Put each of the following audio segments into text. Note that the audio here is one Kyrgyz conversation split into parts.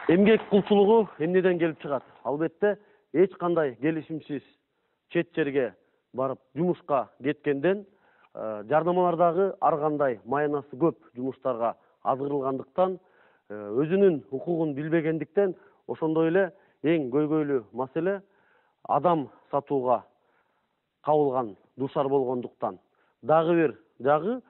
Эмгек кулчулугу эмнеден келип чыгат? Албетте эч кандай келишимсиз чет жерге барып жумушка кеткенден жарнамалардагы ар кандай маянасы көп жумуштарга азгырылгандыктан өзүнүн укугун билбегендиктен ошондой эле эң көйгөйлүү маселе адам сатууга кабылган дуушар болгондуктан дагы бир жагы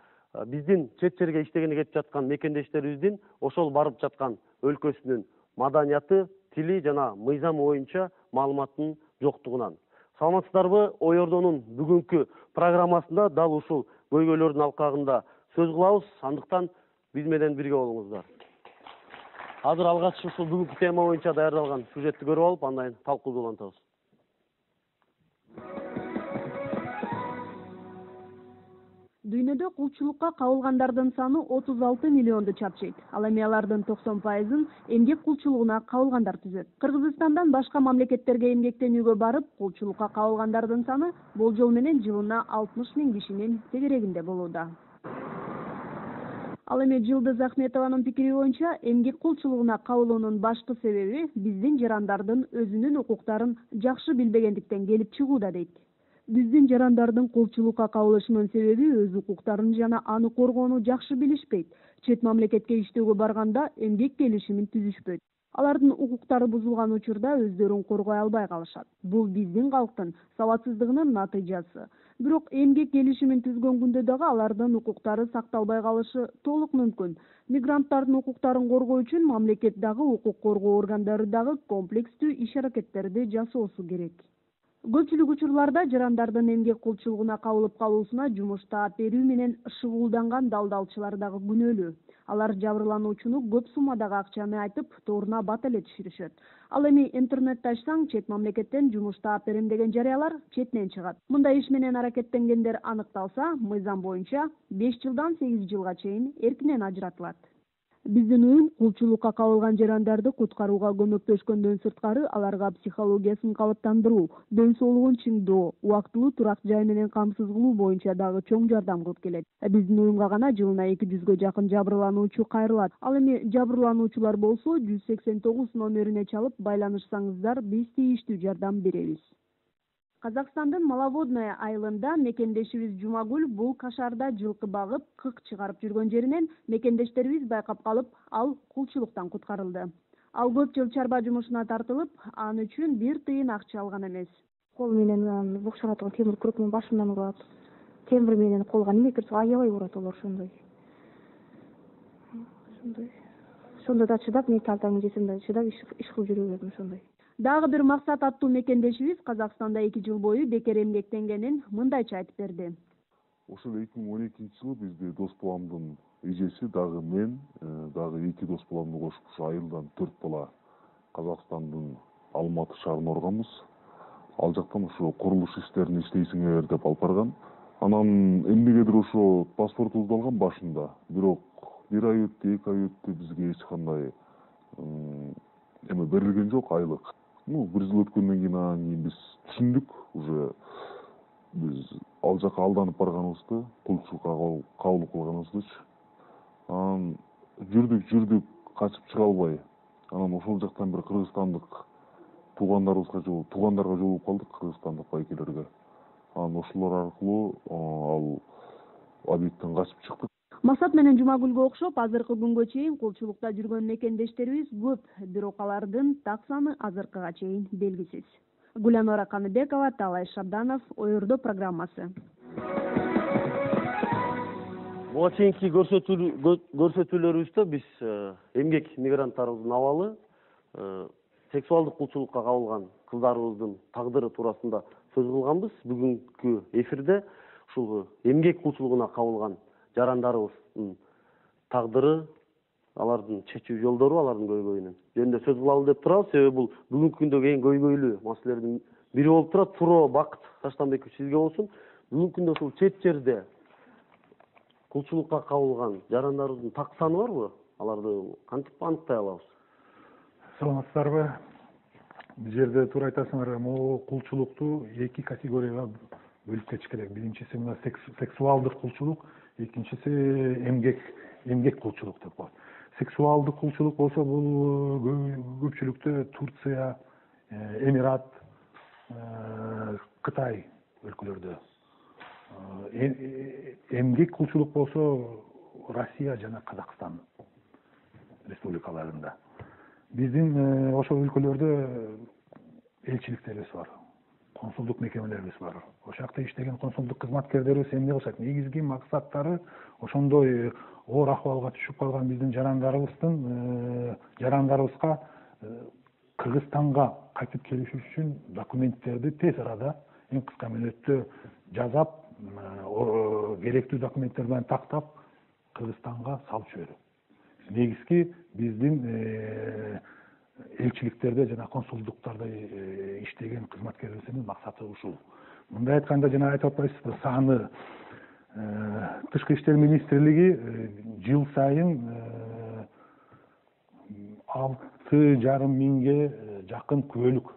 биздин чет жерге иштегени кетип жаткан мекендештерибиздин ошол барып жаткан өлкөсүнүн маданияты, тили жана мыйзамы боюнча маалыматтын жоктугунан. Саламатсыздарбы? Ой Ордонун бүгүнкү программасында дал ушул көйгөйлөрдүн алкагында сөз кылабыз. Андыктан биз менен бирге болуңуздар. Азыр алгач ушул бүгүнкү тема боюнча даярдалган сюжетти көрүп алып, андан талкууду улантабыз. Дүйнөдө кулчулукка кабылгандардын саны 36 миллионду чапчыйт. Ал эми алардын 90%-ын эмгек кулчулугуна кабылгандар түзөт. Кыргызстандан башка мамлекеттерге эмгектенүүгө барып, кулчулукка кабылгандардын саны болжол менен жылына 60 миң кишинин тегерегинде болууда. Ал эми Жылдыз Ахметованын пикири боюнча, эмгек кулчулугуна кабылуунун башкы себеби биздин жарандардын өзүнүн укуктарын жакшы билбегендиктен келип чыгууда дейт. Биздин жарандардын кулчулукка кабылышынын себеби өз укуктарын жана аны коргоону жакшы билишпейт. Чет мамлекетке иштөөгө барганда эмгек келишимин түзүшпөйт. Алардын укуктары бузулган учурда өздөрүн коргой албай калышат. Бул биздин калктын сабатсыздыгынын натыйжасы. Бирок эмгек келишимин түзгөн күндө дагы алардын укуктары сакталбай калышы толук мүмкүн. Мигранттардын укуктарын коргоо үчүн мамлекет дагы укук коргоо органдары дагы комплекстүү иш-аракеттерди жасоосу керек. Көпчүлүк учурларда жарандардын эмгек кулчулугуна кабылып калуусуна жумуш таап берүү менен шугулданган далдалчылар дагы күнөөлүү. Алар жабырлануучуну көп суммадагы акчаны айтып, тооруна бат эле түшүрүшөт. Ал эми интернетте ачсаң, чет мамлекеттен жумуш таап берем деген жарыялар четинен чыгат. Мындай иш менен аракеттенгендер аныкталса, мыйзам боюнча 5 жылдан 8 жылга чейин эркинен ажыратылат. Биздин уюм кулчулукка кабылган жарандарды куткарууга көмөктөшкөндөн сырткары аларга психологиясын калыптандыруу, ден соолугун чыңдоо, убактылуу турак жай менен камсыз кылуу боюнча дагы чоң жардам кылып келет. Биздин уюмга гана жылына 200 жакын жабырлануучу кайрылат. Ал эми жабырлануучулар болсо 189 номерине чалып байланышсаңыздар, биз тийиштүү жардам беребиз. Казакстандын Маловодное айылында мекендешибиз Жумагүл бул кашарда жылкы багып, кык чыгарып жүргөн жеринен мекендештерибиз байкап калып, ал кулчулуктан куткарылды. Ал көп жыл чарба жумушуна тартылып, аны үчүн бир тыйын акча алган эмес. Кол менен букшаратылган темир күрөк менен башымдан урат. Темир менен колго неме кирсе аябай урат олар ошондой. Ошондо да чыдап, мен калтаңы жесем да чыдап иш кылып жүрө бердим ошондой. Дагы бир максат аттуу мекендешибиз Казакстанда 2 жыл бою бекер эмгектенгенин мындайча айтып берди. Ошол 2012-жылы бизде дос баламдын эжеси дагы мен, дагы 2 дос баламды кошуп ушу айылдан 4 бала Казакстандын Алматы шаарына барганбыз. Ал жактан ушу курулуш иштерин иштейсиңер деп алып барган. Анан эмнегедир ошо паспортубузду алган башында. Бирок 1 ай өттү, 2 ай өттү, бизге эч кандай эме берилген жок, айлык. 1 жыл өткөндөн кийин биз түшүндүк, уже биз ал жака алданып барганыбызды, кулчулукка кабыл кылганыбыздычы. Анан жүрдүк, качып чыга албай. Анан ошол жактан бир кыргызстандык туугандарга жолугуп калдык, кыргызстандык байкелерге. Анан ошолор аркылуу ал объекттен качып чыктык. Максат менен Жумагүлгө окшоп, азыркы күнгө чейин кулчулукта жүргөн мекендештерибиз көп, бирок алардын так саны азыркыга чейин белгисиз. Гүланора Каныбекова, Талай Шабданов, Ой Ордо программасы. Буга чейинки көрсөтүүлөрүбүздө биз эмгек мигранттарыбыздын абалы, сексуалдык кулчулукка кабылган кыздарыбыздын тагдыры туурасында сөз кылганбыз. Бүгүнкү эфирде ушул эмгек кулчулугуна кабылган жарандарыбыздын тагдыры, алардын чечүү жолдору, алардын көйгөйүнүн жөнүндө сөз кылалы деп турабыз. Себеби бул бүгүнкү күндөгү эң көйгөйлүү маселелердин бири болуп турат. Туро Бакыт Таштанбеков сизге болсун. Бүгүнкү күндө ушул чет жерде кулчулукка кабылган жарандарыбыздын так саны барбы? Аларды кантип аныктай алабыз? Саламатсыздарбы? Бул жерде туура айтасыңар, могу кулчулукту 2 категорияга бөлүп кетиш керек. Биринчиси мына сексуалдык кулчулук, экинчиси эмгек кулчулук деп коет. Сексуалдык кулчулук болсо бул көпчүлүктө Турция, Эмират, Кытай өлкөлөрдө. Эмгек кулчулук болсо Россия жана Казакстан республикаларында. Биздин ошол өлкөлөрдө элчиликтерибиз бар, консулдук мекемелерибиз бар. Ошол жакта иштеген консулдук кызматкерлерибиз эмне кылышат? Негизги максаттары ошондой оор акыбалга түшүп калган биздин жарандарыбызга Кыргызстанга кайтып келиш үчүн документтерди тез арада эң кыска мөөнөттө жасап, керектүү документтер менен тактап Кыргызстанга салып жиберүү. Негизги биздин элчиликтерде жана консулдуктарда иштеген кызматкерлерибиздин максаты ушул. Мындай айтканда жана айтып атпайсызбы, саны Тышкы иштер министрлиги жыл сайын 6,5 миңге жакын күбөлүк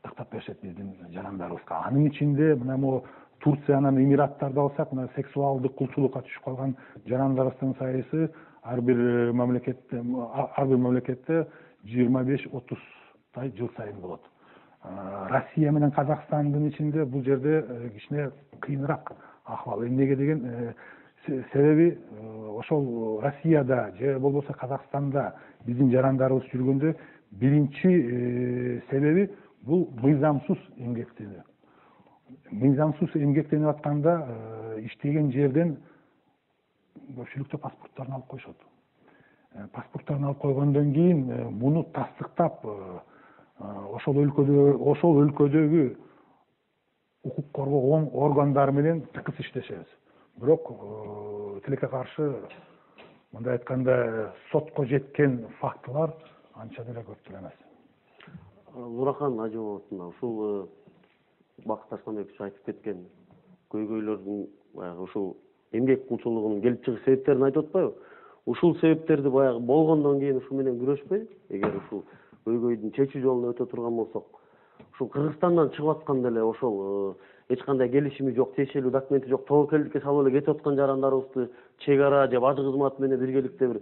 тактап беришет биздин жарандарыбызга. Анын ичинде мына могу Турциянын, Эмираттарды алсак, мына сексуалдык кулчулукка түшүп калган жарандарыбыздын сайысы ар бир мамлекетте 25-30 жыл сайын болот. Россия менен Казакстандын ичинде бул жерде кичине кыйыныраак акыбал. Эмнеге деген себеби ошол Россияда же болбосо Казакстанда биздин жарандарыбыз жүргөндө биринчи себеби бул мыйзамсыз эмгектенүү. Мыйзамсыз эмгектенип атканда иштеген жерден көпчүлүктө паспорттарын алып коюшат. Паспорттарын алып койгондон кийин муну тастыктап ошол өлкөдөгү укук коргоо органдары менен тыкыз иштешебиз. Бирок тилекке каршы мындай айтканда сотко жеткен фактылар анча деле көп деле эмес. Нурахан Ажымовна, ушул Бакыт Арсланбекович айтып кеткен көйгөйлөрдүн баягы ушул эмгек кулчулугунун келип чыгыш себептерин айтып атпайбы? Ушул себептерди баягы болгондон кийин ушу менен күрөшпөй, эгер ушул көйгөйдүн чечүү жолуна өтө турган болсок, ушул Кыргызстандан чыгып атканда эле ошол эч кандай келишими жок, тиешелүү документи жок, тобокелдикке салып эле кетип аткан жарандарыбызды чек ара же бажы кызматы менен биргеликте бир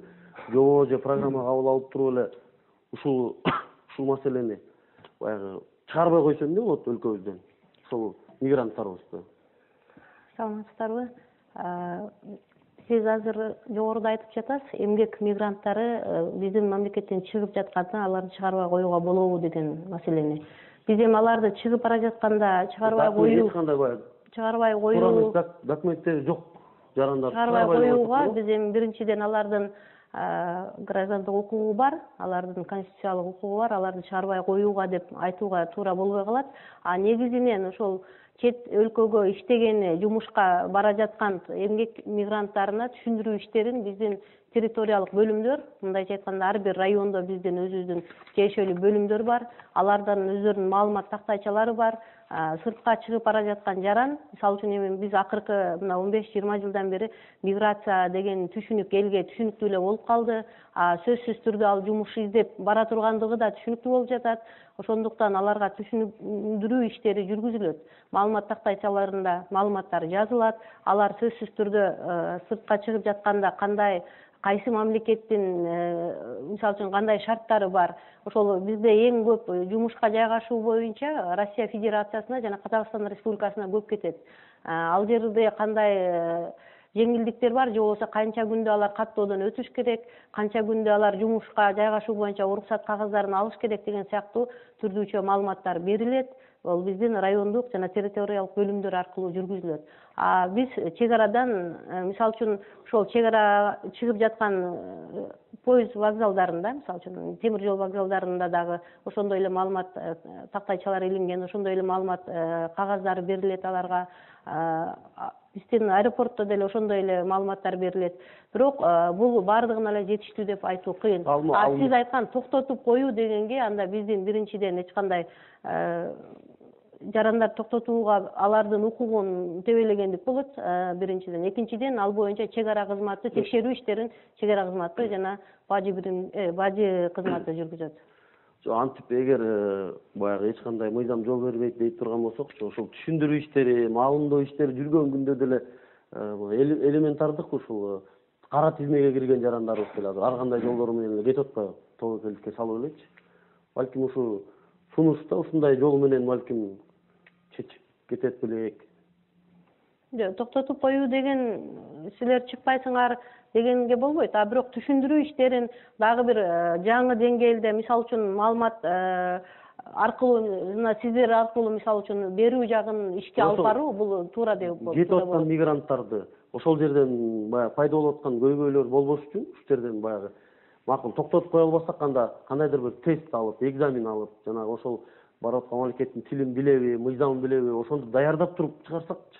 жобо же программа кабыл алып туруп эле ушул маселени баягы чыгарбай койсо эмне болот өлкөбүздөн? Ушул мигранттарыбызды. Саламатсыздарбы? Сиз азыр жогоруда айтып жатасыз, эмгек мигранттары биздин мамлекеттен чыгып жатканда аларды чыгарбай коюуга болобу деген маселени. Биз эми аларды чыгып бара жатканда чыгарбай коюу документтери жок жарандар чыгарбай коюуга биз эми биринчиден алардын граждандык укугу бар, алардын конституциялык укугу бар, аларды чыгарбай коюуга деп айтууга туура болбой калат. А негизинен ошол чет өлкөгө иштегени, жумушка бара жаткан эмгек мигранттарына түшүндүрүү иштерин биздин территориялык бөлүмдөр, мындайча айтканда ар бир райондо биздин өзүбүздүн тиешелүү бөлүмдөр бар. Алардын өздөрүнүн маалымат тактайчалары бар. Сыртка чыгып бара жаткан жаран, мисалы үчүн эми биз акыркы мына 15-20 жылдан бери миграция деген түшүнүк элге түшүнүктүү эле болуп калды. Сөзсүз түрдө ал жумуш издеп бара тургандыгы да түшүнүктүү болуп жатат. Ошондуктан аларга түшүндүрүү иштери жүргүзүлөт. Маалымат тактайчаларында маалыматтар жазылат. Алар сөзсүз түрдө сыртка чыгып жатканда кандай кайсы мамлекеттин мисалы үчүн кандай шарттары бар. Ошол бизде эң көп жумушка жайгашуу боюнча Россия Федерациясына жана Казакстан Республикасына көп кетет. Ал жерде кандай жеңилдиктер бар, же болбосо канча күндө алар каттоодон өтүш керек, канча күндө алар жумушка жайгашуу боюнча уруксат кагаздарын алыш керек деген сыяктуу түрдүүчө маалыматтар берилет. Ол биздин райондук жана территориялык бөлүмдөр аркылуу жүргүзүлөт. Биз чек арадан, мисалы үчүн ошол чек ара чыгып жаткан поезд вокзалдарында, мисалы үчүн темир жол вокзалдарында дагы ошондой эле маалымат тактайчалары илинген, ошондой эле маалымат кагаздары берилет аларга. Биздин аэропортто деле ошондой эле маалыматтар берилет. Бирок бул баардыгына эле жетиштүү деп айтуу кыйын. Сиз айткан токтотуп коюу дегенге анда биздин биринчиден эч кандай жарандар токтотууга алардын укугун тебелегендик болот. Биринчиден, экинчиден ал боюнча чек ара кызматы текшерүү иштерин чек ара кызматы жана бажы кызматы жүргүзөт. Антип эгер баягы эч кандай мыйзам жол бербейт дейт турган болсок, ошол түшүндүрүү иштери, маалымдоо иштери жүргөн күндө деле элементардык ушул кара тизмеге кирген жарандарыбыз деле азыр ар кандай жолдор менен эле кетип атпайбы тобокелдикке салып элечи. Балким ушу сунушта ушундай жол менен балким чечип кетет белек. Токтотуп коюу деген силер чыкпайсыңар дегенге болбойт. А бирок түшүндүрүү иштерин дагы бир жаңы деңгээлде, мисалы үчүн маалымат аркылуу, жана сиздер аркылуу мисалы үчүн берүү жагын ишке алып баруу бул туура деп Кетип аткан мигранттарды ошол жерден баягы пайда болуп аткан көйгөйлөр болбош үчүн ушул жерден баягы макул токтотуп кое албасак кандайдыр бир тест алып, экзамен алып, жанагы ошол барып аткан мамлекеттин тилин билеби, мыйзамын билеби, ошондо даярдап туруп чыгарсакчы.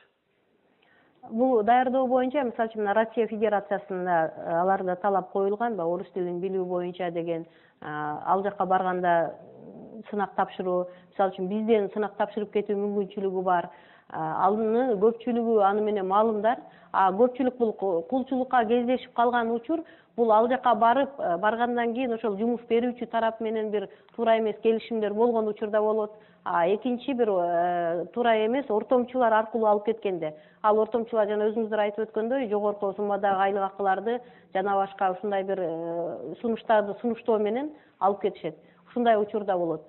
Бул даярдоо боюнча мисалы үчүн Россия Федерациясында аларда талап коюлган, орус тилин билүү боюнча деген, ал жака барганда сынак тапшыруу, мисалы үчүн бизден сынак тапшырып кетүү мүмкүнчүлүгү бар. Аны көпчүлүгү аны менен маалымдар. Көпчүлүк бул кулчулукка кездешип калган учур, бул ал жака баргандан кийин ошол жумуш берүүчү тарап менен бир туура эмес келишимдер болгон учурда болот. Экинчи бир туура эмес ортомчулар аркылуу алып кеткенде. Ал ортомчулар жана өзүңүздөр айтып өткөндөй, жогорку суммадагы айлык акыларды жана башка ушундай бир сунуштарды сунуштоо менен алып кетишет. Ушундай учурда болот.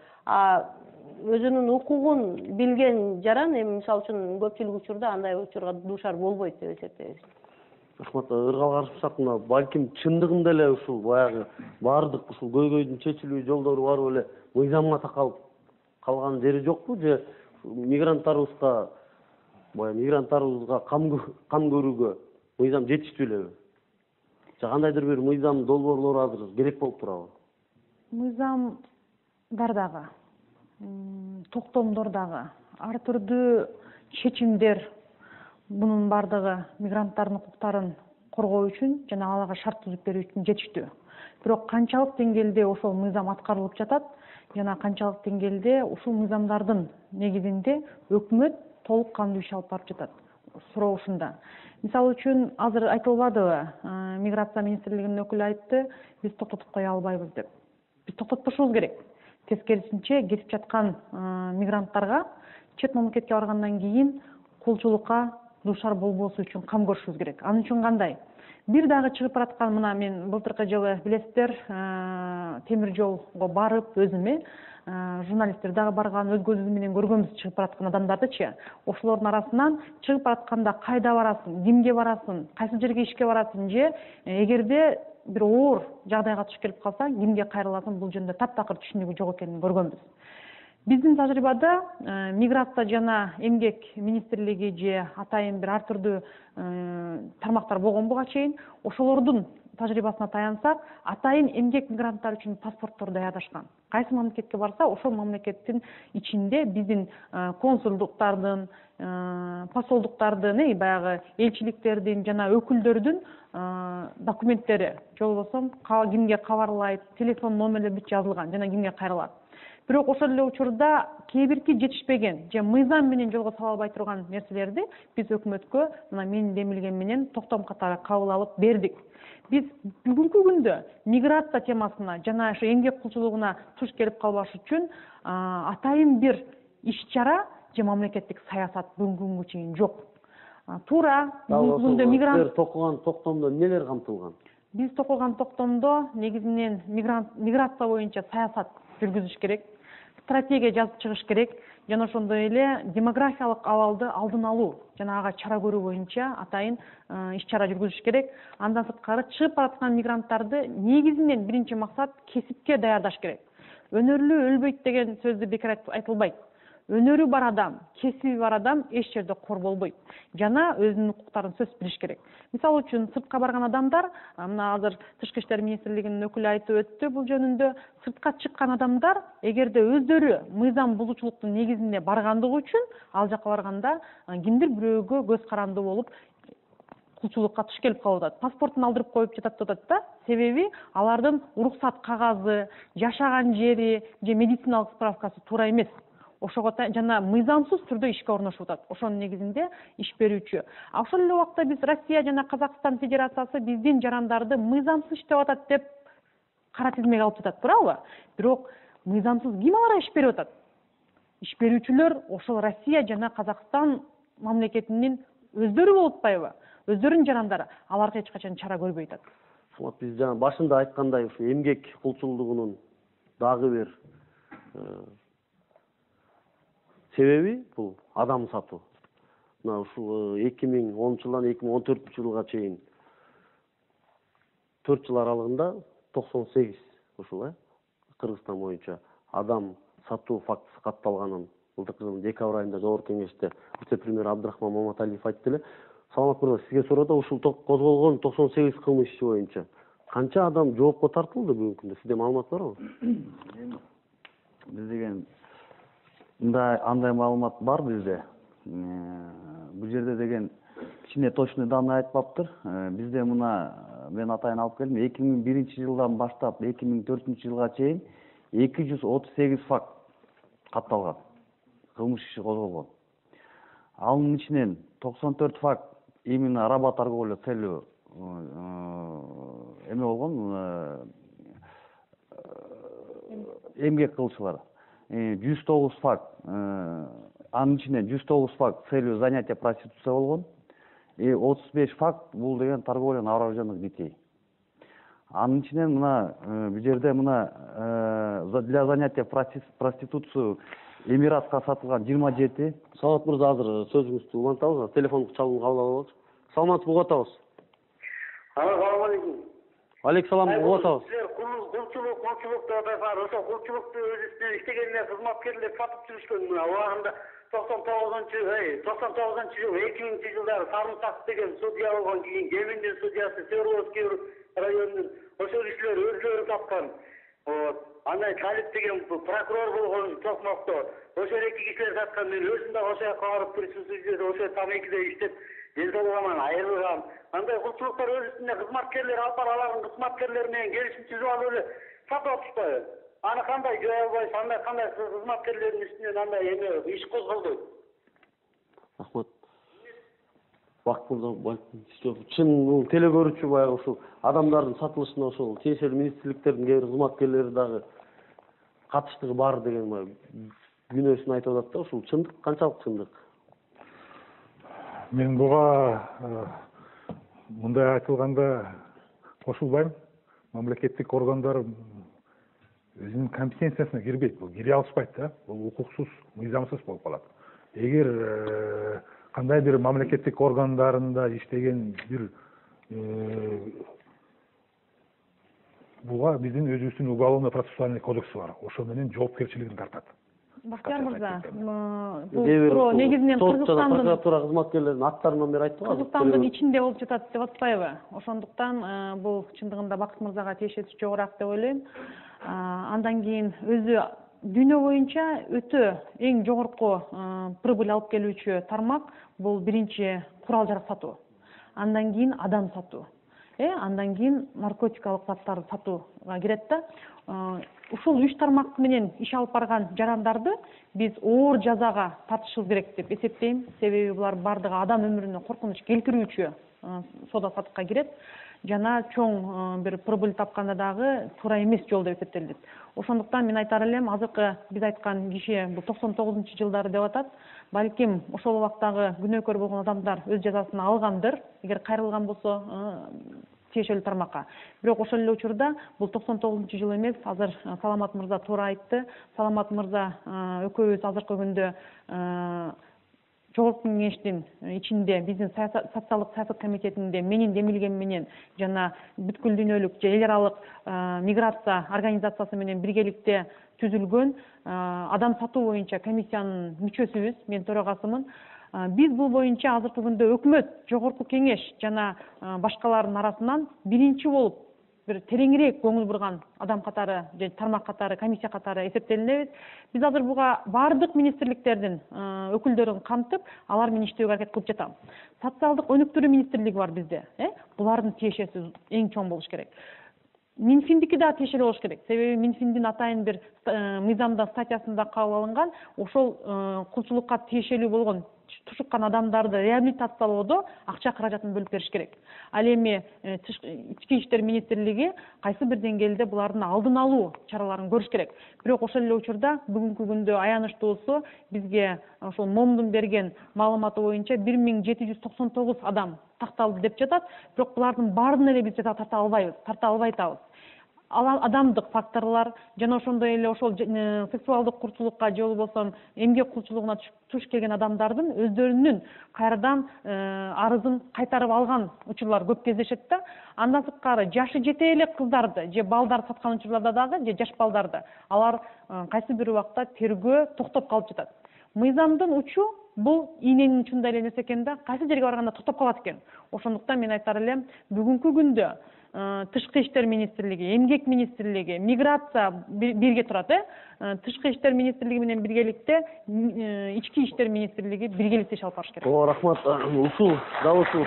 Өзүнүн укугун билген жаран эми мисалы үчүн көпчүлүк учурда андай учурга дуушар болбойт деп эсептейбиз. Рахмат, ыргал карышсак мына балким чындыгында эле ушул баягы баардык ушул көйгөйдүн чечилүү жолдору барып эле мыйзамга такалып калган жери жокпу же мигранттарыбызга кам көрүүгө мыйзам жетиштүү элеби? Же кандайдыр бир мыйзам долбоорлору азыр керек болуп турабы? Мыйзамдар дагы, токтомдор дагы, ар түрдүү чечимдер bunun бардыгы мигранттардын укуктарын коргоо үчүн жана аларга шарт түзүп берүү үчүн жетиштүү. Бирок канчалык деңгээлде ошол мыйзам аткарылып жатат жана канчалык деңгээлде ушул мыйзамдардын негизинде өкмөт толук кандуу иш алып барып жатат? Суроо ушунда. Мисалы үчүн азыр айтылбадыбы, миграция министрлигинин өкүлү айтты, биз токтотуп кое албайбыз деп. Биз токтотпошубуз керек. Тескерисинче кетип жаткан мигранттарга чет мамлекетке баргандан кийин кулчулукка дуушар болбосу үчүн кам көрүшүбүз керек. Анын үчүн кандай? Бир дагы чыгып бараткан мына мен былтыркы жылы билесиздер, темир жолго барып өзүмө журналисттер дагы барган, өз көзүбүз менен көргөнбүз чыгып бараткан адамдардычы. Ошолордун арасынан чыгып баратканда кайда барасың, кимге барасың, кайсы жерге ишке барасың же эгерде бир оор жагдайга туш келип калсаң, кимге кайрыласың, бул жөнүндө таптакыр түшүнүгү жок экенин көргөнбүз. Биздин тажрыйбада миграция жана эмгек министрлиги же атайын бир ар түрдүү тармактар болгон буга чейин ошолордун тажрыйбасына таянсак, атайын эмгек мигранттар үчүн паспорттор даярдашкан. Кайсы мамлекетке барса, ошол мамлекеттин ичинде биздин консулдуктардын, посолдуктардын, баягы элчиликтердин жана өкүлдөрдүн документтери, же болбосо кимге кабарлайт, телефон номерлери бүт жазылган жана кимге кайрылат. Бирок ошол эле учурда кээ бирки жетишпеген же мыйзам менен жолго сала албай турган нерселерди биз өкмөткө мына менин демилгем менен токтом катары кабыл алып бердик. Биз бүгүнкү күндө миграция темасына жана ошо эмгек кулчулугуна туш келип калбаш үчүн атайын бир иш-чара же мамлекеттик саясат бүгүнкү күнгө чейин жок. Туура бүгүнкү күндө мигрант токуган токтомдо эмнелер камтылган? Биз токуган токтомдо негизинен миграция боюнча саясат жүргүзүш керек, стратегия жазып чыгыш керек, жана ошондой эле демографиялык абалды алдын алуу жана ага чара көрүү боюнча атайын иш-чара жүргүзүш керек. Андан сырткары чыгып бараткан мигранттарды негизинен биринчи максат кесипке даярдаш керек. Өнөрлүү өлбөйт деген сөздү бекер айтылбайт. Өнөрү бар адам, кесиби бар адам эч жерде кор болбойт. Жана өзүнүн укуктарын сөз билиш керек. Мисалы үчүн сыртка барган адамдар, мына азыр Тышкы иштер министрлигинин өкүлү айтып өттү бул жөнүндө, сыртка чыккан адамдар эгерде өздөрү мыйзам бузуучулуктун негизинде баргандыгы үчүн ал жака барганда кимдир бирөөгө көз карандуу болуп кулчулукка туш келип калып атат. Паспортун алдырып коюп жатат деп атат да. Себеби алардын уруксат кагазы, жашаган жери же медициналык справкасы туура эмес. Ошого жана мыйзамсыз түрдө ишке орношуп атат. Ошонун негизинде иш берүүчү. Ошол эле убакта биз Россия жана Казакстан Федерациясы биздин жарандарды мыйзамсыз иштеп атат деп кара тизмеге алып жатат, туурабы? Бирок мыйзамсыз ким аларга иш берип атат? Иш берүүчүлөр ошол Россия жана Казакстан мамлекетинин өздөрү болуп атпайбы? өздөрүнүн жарандары аларга эч качан чара көрбөй атат. Биз жана башында айткандай ушу эмгек кулчулугунун дагы бир себеби бул адам сатуу. Мына ушул 2010-жылдан 2014-жылга чейин 4 жыл аралыгында 98 ушул Кыргызстан боюнча адам сатуу фактысы катталганын былтыркы жылдын декабрь айында Жогорку Кеңеште вице-премьер Абдрахман Маматалиев айтты эле. Саламат мырза, сизге суроодо ушул козголгон 98 кылмыш иши боюнча канча адам жоопко тартылды бүгүнкү күндө? Сизде маалымат барбы? Биз деген андай маалымат бар бизде. Бул жерде деген кичине точный данный айтпаптыр. Бизде мына мен атайын алып келдим. 2001-жылдан баштап 2004-жылга чейин 238 факт катталган. Кылмыш иши козголгон. Анын ичинен 94 факт именно раба торговля целью эме болгон, эмгек кылчылар. 109 факт, анын ичинен 109 факт целью занятия проституция болгон. 35 факт бул деген торговля новорожденных детей. Анын ичинен мына бул жерде мына для занятия проституцию Эмиратка сатылган 27. Саламат мырза, азыр сөзүңүздү улантабыз, телефондук чалууну кабыл алабыз. Саламатсыз, угуп атабыз. Assalamu alaikum. Алейкум угуп атабыз. Силер кулчулук деп атасыңар. Ошо кулчулукту өз үстүнөн иштегенде кызматкерлер сатып жүрүшкөн. Мына убагында 99-жыл, 2000-жылдары Сарымсак деген судья болгон, кийин Кеминдин судьясы, Свердловский районунун ошол кишилер өзлөрү тапкан. Андан Талип деген прокурор болгон Токмокто. Ошол эки кишилер саткан. Мен өзүм да ошол жака барып присутствуйте, ошо тамекиде иштеп, денсаулыгыман айрылгам. Андай кулчулуктар өз үстүнө кызматкерлер алып барып, алардын кызматкерлери менен келишим түзүп алып эле сатып атышпайбы? Аны кандай жөө албайсыз, кандай кызматкерлердин үстүнөн андай эме иш козголду? Рахмат. Вакыт мырза, чын бул телекөрүүчү баягы ушул адамдардын сатылышына ошол тиешелүү министрликтердин кээ бир кызматкерлери дагы катыштыгы бар деген күнөөсүн айтып атат да, ушул чындык, канчалык чындык? Мен буга мындай айтылганда кошулбайм. Мамлекеттик органдар өзүнүн компетенциясына кирбейт, бул кире алышпайт да. Бул укуксуз, мыйзамсыз болуп калат. Эгер кандай бир мамлекеттик органдарында иштеген бир буга биздин өзүбүздүн уголовно-процессуальный кодекси бар. Ошо менен жоопкерчилигин тартат. Бактияр мырза, бул суроо негизинен Кыргызстандын прокуратура кызматкерлеринин аттарынан бери айтты го. Кыргызстандын ичинде болуп жатат деп атпайбы? Ошондуктан бул чындыгында Бакыт мырзага тиешеси жогорак деп ойлойм. Андан кийин өзү дүйнө боюнча өтө эң жогорку прибыль алып келүүчү тармак бул биринчи курал жарак сатуу. Андан кийин адам сатуу. Андан кийин наркотикалык заттарды сатууга кирет да. Ушул 3 тармак менен иш алып барган жарандарды биз оор жазага тартышыбыз керек деп эсептейм. Себеби булар бардыгы адам өмүрүнө коркунуч келтирүүчү соода саттыкка кирет. Жана чоң бир прибыль тапканда дагы туура эмес жол деп эсептелет. Ошондуктан мен айтар элем, азыркы биз айткан киши бул 99-жылдары деп атат. Балким ошол убактагы күнөөкөр болгон адамдар өз жазасын алгандыр, эгер кайрылган болсо тиешелүү тармакка. Бирок ошол эле учурда бул 99-жыл эмес, азыр Саламат мырза туура айтты. Саламат мырза экөөбүз азыркы күндө Жогорку Кеңештин ичинде биздин социалдык саясат комитетинде менин демилгем менен жана бүткүл дүйнөлүк же эл аралык миграция организациясы менен биргеликте түзүлгөн адам сатуу боюнча комиссиянын мүчөсүбүз, мен төрагасымын. Биз бул боюнча азыркы күндө өкмөт, Жогорку Кеңеш жана башкалардын арасынан биринчи болуп бир тереңирээк көңүл бурган адам катары же тармак катары, комиссия катары эсептелинебиз. Биз азыр буга бардык министрликтердин өкүлдөрүн камтып, алар менен иштөөгө аракет кылып жатабыз. Социалдык өнүктүрүү министрлиги бар бизде. Булардын тиешеси эң чоң болуш керек. Минфиндики да тиешелүү болуш керек. Себеби Минфиндин атайын бир мыйзамда статьясында кабыл алынган, ошол кулчулукка тиешелүү болгон тушуккан адамдарды реабилитациялоодо акча каражатын бөлүп бериш керек. Ал эми ички иштер министрлиги кайсы бир деңгээлде булардын алдын алуу чараларын көрүш керек. Бирок ошол эле учурда бүгүнкү күндө аянычтуусу бизге ошол МОМдун берген маалыматы боюнча 1799 адам такталды деп жатат. Бирок булардын баарын эле биз тарта албай атабыз. Адамдык факторлор жана ошондой эле ошол сексуалдык курчулукка же болбосо эмгек кулчулугуна туш келген адамдардын өздөрүнүн кайрадан арызын кайтарып алган учурлар көп кездешет да. Андан сырткары жашы жете элек кыздарды же балдар саткан учурларда дагы же жаш балдарды алар кайсы бир убакта тергөө токтоп калып жатат. Мыйзамдын учу бул ийненин учундай эле нерсе экен да, кайсы жерге барганда токтоп калат экен. Ошондуктан мен айтар элем, бүгүнкү күндө Тышкы иштер министрлиги, эмгек министрлиги, миграция бирге турат, Тышкы иштер министрлиги менен биргеликте ички иштер министрлиги биргеликте иш алып барыш керек. Рахмат. Ушул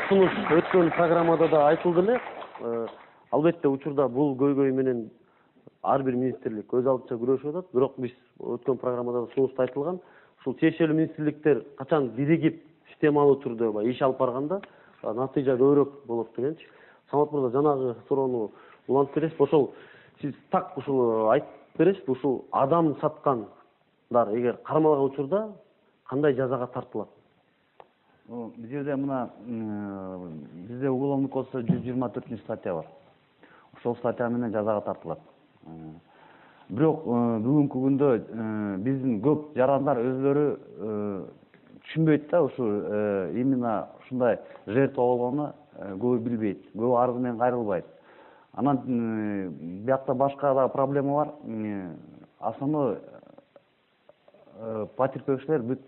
сунуш өткөн программада да айтылды эле. Албетте учурда бул көйгөй менен ар бир министрлик өз алдынча күрөшүп атат. Бирок биз өткөн программада сунушта айтылган, ушул тиешелүү министрликтер качан биригип системалуу түрдө иш алып барганда натыйжа көбүрөөк болот дегенчи. Самат мырза, жанагы суроону улантып бересиз. Ошол сиз так ушул айтып бересиз. Ушул адам саткандар эгер кармалган учурда кандай жазага тартылат? Бул жерде мына бизде уголовный кодексте 124 статья бар. Ошол статья менен жазага тартылат. Бирок бүгүнкү күндө биздин көп жарандар өзлөрү түшүнбөйт да, ушу именно ушундай жертва болгону көбү билбейт, көбү арызы менен кайрылбайт. Анан биякта башка да проблема бар. Основной потерпевшилер бүт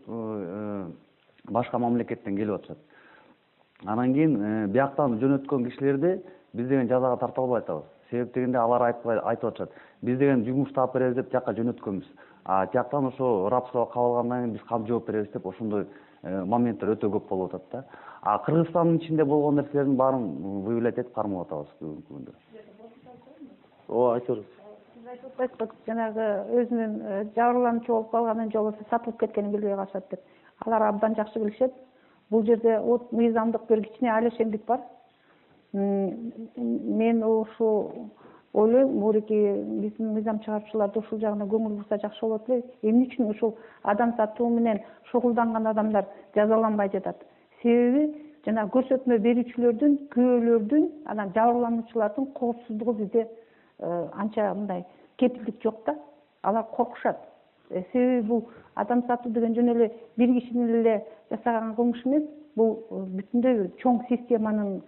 башка мамлекеттен келип атышат. Анан кийин бияктан жөнөткөн кишилерди биз деген жазага тарта албай атабыз. Себеп дегенде алар айтып атышат. Биз деген жумуш таап беребиз деп жакка жөнөткөнбүз. Тияктан ошо рабствого кабылгандан кийин биз кантип жооп беребиз деп ошондой моменттер өтө көп болуп атат да. Кыргызстандын ичинде болгон нерселердин баарын выявлять этип кармап атабыз бүгүнкү күндө. Айтып бериңиз. Сиз айтып атпайсызбы, жанагы өзүнүн жабырлануучу болуп калганын же болбосо сатылып кеткенин билбей калышат деп. Алар абдан жакшы билишет. Бул жерде мыйзамдык бир кичине алешендик бар. Мен ушу ойлойм, мурики биздин мыйзам чыгаруучулар да ушул жагына көңүл бурса жакшы болот эле. Эмне үчүн ушул адам сатуу менен шугулданган адамдар жазаланбай жатат? Себеби жана көрсөтмө берүүчүлөрдүн, күбөлөрдүн, анан жабырлануучулардын коопсуздугу бизде анча мындай кепилдик жок да. Алар коркушат. Себеби бул адам сатуу деген жөн эле бир кишинин эле жасаган кылмыш эмес, бул бүтүндөй бир чоң системанын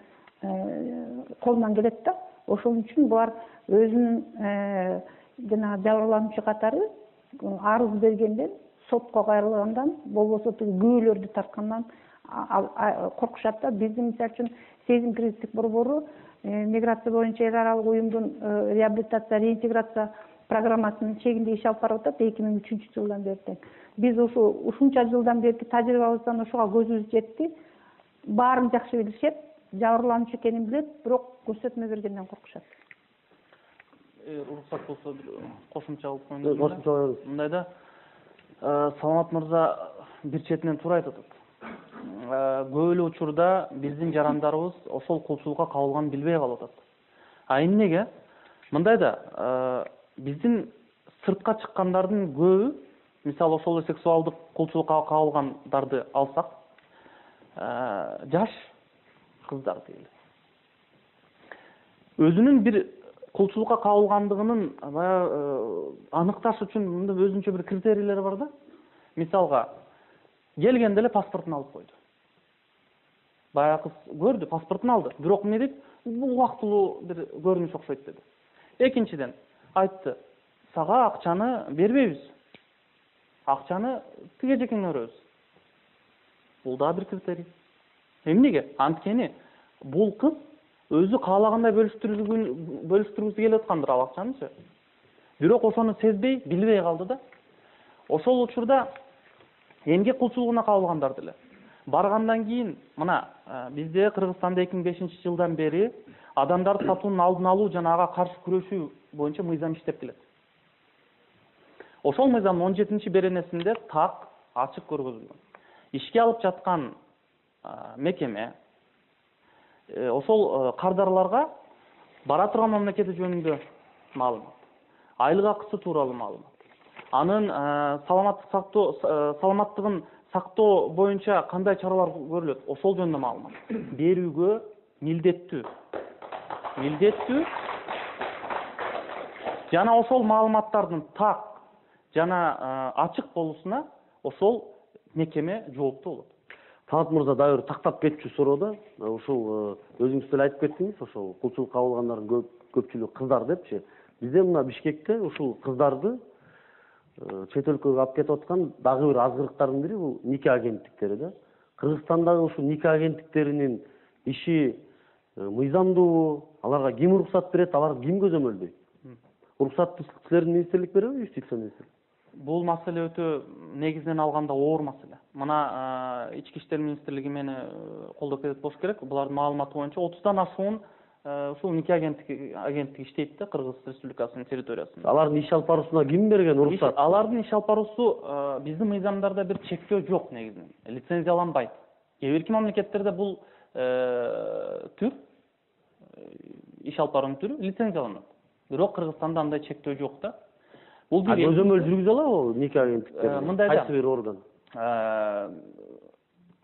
колунан келет да. Ошол үчүн булар өзүнүн жана жабырлануучу катары арыз бергенден, сотко кайрылгандан, болбосо күбөлөрдү тарткандан коркушат да. Биздин мисалы үчүн сезим кризистик борбору миграция боюнча эл аралык уюмдун реабилитация, реинтеграция программасынын чегинде иш алып барып атат 2003 жылдан бери. Биз ушунча жылдан бери тажрыйбабыздан ошого көзүбүз жетти. Баарын жакшы билишет, жабырлануучу экенин билет, бирок көрсөтмө бергенден коркушат. Уруксат болсо кошумча алып коеюн. Мындай да, Саламат мырза бир четинен туура айтып атат. Көп эле учурда биздин жарандарыбыз ошол кулчулукка кабылганын билбей калып атат. Эмнеге? Мындай да, биздин сыртка чыккандардын көбү, мисалы ошол сексуалдык кулчулукка кабылгандарды алсак, жаш кыздар дейли. Өзүнүн бир кулчулукка кабылгандыгынын аныкташ үчүн өзүнчө бир критерийлери бар да. Мисалга, келгенде эле паспортун алып койду. Баягы кыз көрдү, паспортун алды. Бирок эмне дейт? Бул убактылуу бир көрүнүш окшойт деди. Экинчиден айтты, сага акчаны бербейбиз. Акчаны тиге жекеңе беребиз. Бул да бир критерий. Эмнеге? Анткени бул кыз өзү каалагандай бөлүштүргүсү келип аткандыр ал акчанычы. Бирок ошону сезбей, билбей калды да. Ошол учурда эмгек кулчулугуна кабылгандар деле. Баргандан кийин, мына бизде Кыргызстанда 2005 жылдан бери адамдарды сатуунун алдын алуу жана ага каршы күрөшүү боюнча мыйзам иштеп келет. Ошол мыйзамдын 17-беренесинде так ачык көргөзүлгөн. ишке алып жаткан мекеме ошол кардарларга бара турган мамлекети жөнүндө маалымат, айлык акысы тууралуу маалымат, анын саламаттыгын сактоо боюнча кандай чаралар көрүлөт, ошол жөнүндө маалымат берүүгө милдеттүү. Жана ошол маалыматтардын так жана ачык болуусуна ошол мекеме жооптуу болот. Талант мырза дагы бир тактап кетчү суроо. Ушул өзүңүз деле айтып кеттиңиз, ошол кулчулукка кабылгандардын көпчүлүгү кыздар депчи. Бизде мына Бишкекте ушул кыздарды чет өлкөгө алып кетип аткан дагы бир азгырыктардын бири бул нике агенттиктери да. Кыргызстандагы ушул нике агенттиктеринин иши мыйзамдуубу? Аларга ким уруксат берет, аларды ким көзөмөлдөйт? Уруксатты силердин министрлик береби, юстиция министрлиги? Бул маселе өтө негизинен алганда оор маселе. Мына Ички иштер министрлиги мени колдоп кетет болуш керек. Булардын маалыматы боюнча 30дан ашуун ушул нике агенттиги иштейт да Кыргыз Республикасынын территориясында. Алардын иш алып баруусуна ким берген уруксат? Алардын иш алып баруусу биздин мыйзамдарда бир чектөө жок негизинен. Лицензияланбайт. Кээ бирки мамлекеттерде бул түр иш алып баруунун түрү лицензияланат. Бирок Кыргызстанда андай чектөө жок да. Бул бир көзөмөл жүргүзө алабы нике агенттиктери? Кайсы бир орган?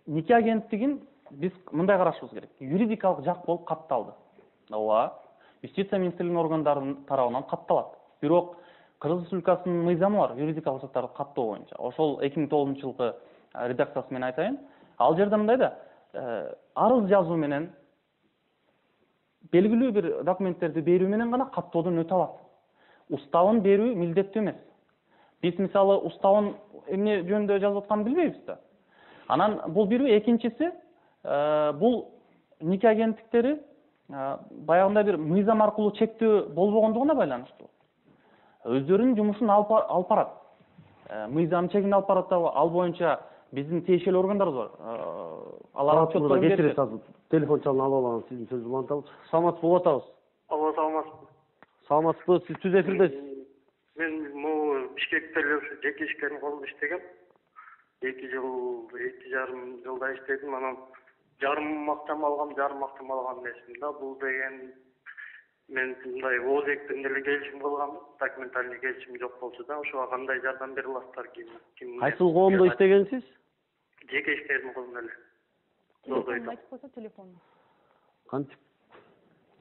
Нике агенттигин биз мындай карашыбыз керек. Юридикалык жак болуп катталды. Ооба. Юстиция министрлигинин органдарынын тарабынан катталат. Бирок Кыргыз Республикасынын мыйзамы бар юридикалык жактарды каттоо боюнча. Ошол 2009-жылкы редакциясы менен айтайын. Ал жерде мындай да арыз жазуу менен белгилүү бир документтерди берүү менен гана каттоодон өтө алат. Уставын берүү милдеттүү эмес. Биз мисалы уставын эмне жөнүндө жазып атканын билбейбиз да. Анан бул бирөө, экинчиси бул нике агенттиктери баягындай бир мыйзам аркылуу чектөө болбогондугуна байланыштуу. Өздөрүнүн жумушун алып барат. Мыйзам чегинде алып барат да, ал боюнча биздин тиешелүү органдарыбыз бар. Алар отчетторун кетирет. Телефон чалын алып алам, сиздин сөзү улантабыз. Саламатсызбы, угуп атабыз. Алло, саламатсызбы. Саламатсызбы, сиз түз эфирдесиз. Мен могу Бишкекте эле ушу жеке ишкердин колунда иштегем. 2 жыл, 2,5 жылда иштедим. Анан жарым мактам алгам эмесмин да. Бул деген мен мындай ОЗЭКтен деле келишим кылгам, документальный келишим жок болчу да. Ошого кандай жардам бере аласыздар, ким? Кайсыл коомдо иштегенсиз? Жеке ишкердин колунда эле. Айтып койсо телефон. Кантип?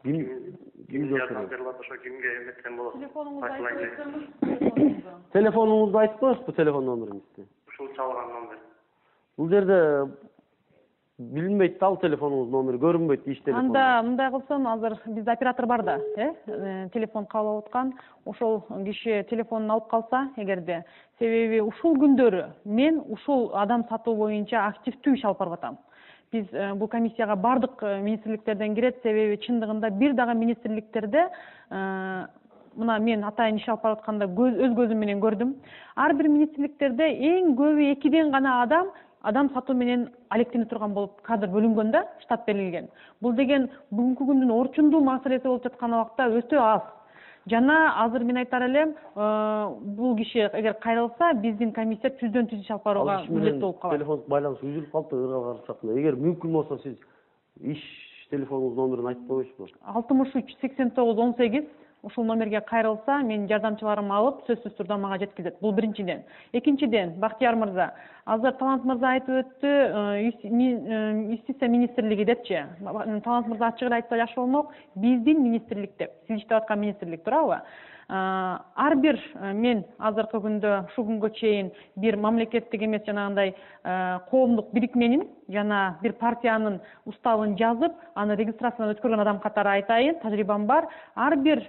Ким жардам бере алат, ошо кимге эметсем болот? Телефонуңузду айтып койсоңуз. Телефонуңузду айтып коесузбу, телефон номериңизди? Ушул чалган номер. Бул жерде билинбейт да, ал телефонуңуз номери көрүнбөйт, иш телефону. Анда мындай кылсам, азыр бизде оператор бар да, телефон кабыл алып аткан. Ошол киши телефонун алып калса, эгерде, себеби ушул күндөрү мен ушул адам сатуу боюнча активдүү иш алып барып атам. Биз бул комиссияга бардык министрликтерден кирет, себеби чындыгында бир дагы министрликтерде мына мен атайын иш алып барып атканда өз көзүм менен көрдүм. Ар бир министрликтерде эң көбү 2ден гана адам сатуу менен алектенип турган болуп кадр бөлүнгөн да, штат берилген. Бул деген бүгүнкү күндүн орчундуу маселеси болуп жаткан убакта өтө аз. Жана азыр мен айтар элем, бул киши эгер кайрылса, биздин комиссия түздөн түз иш алып барууга милдеттүү болуп калат. Телефон байланыш үзүлүп калды, ыргалгарчакмын. Эгер мүмкүн болсо сиз иш телефонуңуз номерин айтып коюңузбу? 63 89 18 ушул номерге кайрылса, мен жардамчыларым алып, сөзсүз турда мага жеткизет. Бул биринчиден. Экинчиден, Бактияр мырза, азыр Талант мырза айтып өттү, юстиция министрлиги депчи. Талант мырза ачык эле айтса жакшы болмок. Биздин министрлик деп, сиз иштеп аткан министрлик туурабы? Ар бир мен азыркы күндө, ушул күнгө чейин бир мамлекеттик эмес жанагындай коомдук бирикменин жана бир партиянын уставын жазып, аны регистрациядан өткөргөн адам катары айтайын, тажрыйбам бар. Ар бир